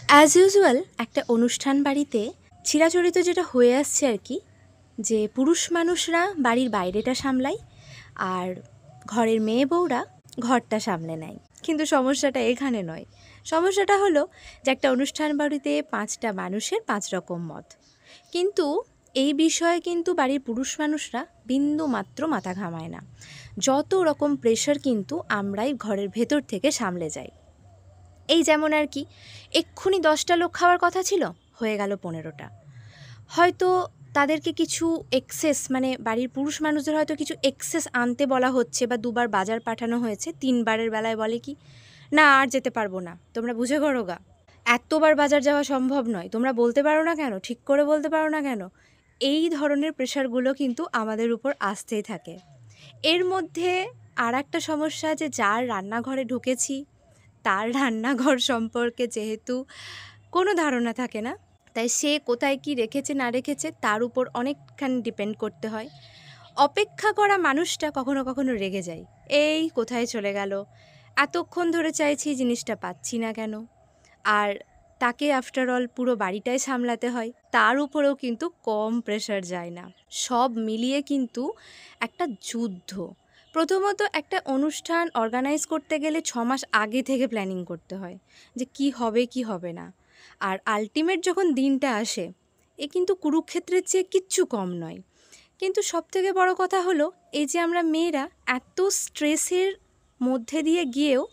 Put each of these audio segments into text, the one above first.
As usual একটা অনুষ্ঠান বাড়িতে চিরাচরিত যেটা হয়ে আসছে আর কি, যে পুরুষ মানুষরা বাড়ির বাইরেটা সামলায় আর ঘরের মেয়ে বউরা ঘরটা সামলে নেয়। কিন্তু সমস্যাটা এখানে নয়। সমস্যাটা হলো যে একটা অনুষ্ঠান বাড়িতে 5টা মানুষের 5 রকম মত, কিন্তু এই বিষয়ে কিন্তু বাড়ির পুরুষ মানুষরা বিন্দু মাত্র মাথা ঘামায় না। যত রকম প্রেশার কিন্তু আমরাই ঘরের ভেতর থেকে সামলে যাই। এই যেমন আর কি, এক্ষুনি 10টা লোক খাওয়ার কথা ছিল, হয়ে গেল 15টা। হয়তো তাদেরকে কিছু এক্সেস, মানে বাড়ির পুরুষ মানুষদের হয়তো কিছু এক্সেস আনতে বলা হচ্ছে বা 2বার বাজার পাঠানো হয়েছে, 3বারের বেলায় বলে কি, না আর যেতে পারবো না, তোমরা বুঝে করো গা, এতবার বাজার যাওয়া সম্ভব নয়, তোমরা বলতে পারো না কেন, ঠিক করে বলতে পারো না কেন। এই ধরনের প্রেশারগুলো কিন্তু আমাদের উপর আসতেই থাকে। এর মধ্যে আর একটা সমস্যা, যে যার রান্নাঘরে ঢুকেছি তার রান্নাঘর সম্পর্কে যেহেতু কোনো ধারণা থাকে না, তাই সে কোথায় কি রেখেছে না রেখেছে তার উপর অনেকখানি ডিপেন্ড করতে হয়। অপেক্ষা করা মানুষটা কখনো কখনো রেগে যায়, এই কোথায় চলে গেল, এতক্ষণ ধরে চাইছি জিনিসটা পাচ্ছি না কেন। আর তাকে আফটার অল পুরো বাড়িটাই সামলাতে হয়, তার উপরেও কিন্তু কম প্রেশার যায় না। সব মিলিয়ে কিন্তু একটা যুদ্ধ। প্রথমত একটা অনুষ্ঠান অর্গানাইজ করতে গেলে 6 মাস আগে থেকে প্ল্যানিং করতে হয় যে কি হবে কি হবে না। আর আলটিমেট যখন দিনটা আসে, এ কিন্তু কুরুক্ষেত্রের চেয়ে কিচ্ছু কম নয়। কিন্তু সবথেকে বড় কথা হলো, এই যে আমরা মেয়েরা এত স্ট্রেসের মধ্যে দিয়ে গিয়েও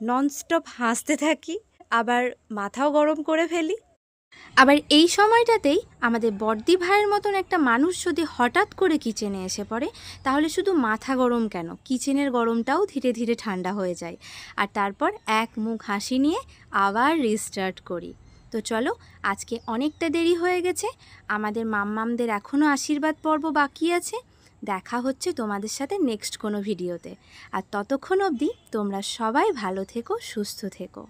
ননস্টপ হাসতে থাকি, আবার মাথাও গরম করে ফেলি। আবার এই সময়টাতেই আমাদের বড়দি ভাইয়ের মতন একটা মানুষ যদি হঠাৎ করে কিচেনে এসে পড়ে, তাহলে শুধু মাথা গরম কেন, কিচেনের গরমটাও ধীরে ধীরে ঠান্ডা হয়ে যায়। আর তারপর এক মুখ হাসি নিয়ে আবার রিস্টার্ট করি। তো চলো, আজকে অনেকটা দেরি হয়ে গেছে, আমাদের মাম্মামদের এখনও আশীর্বাদ পর্ব বাকি আছে। দেখা হচ্ছে তোমাদের সাথে নেক্সট কোনো ভিডিওতে। আর ততক্ষণ অবধি তোমরা সবাই ভালো থেকো, সুস্থ থেকো।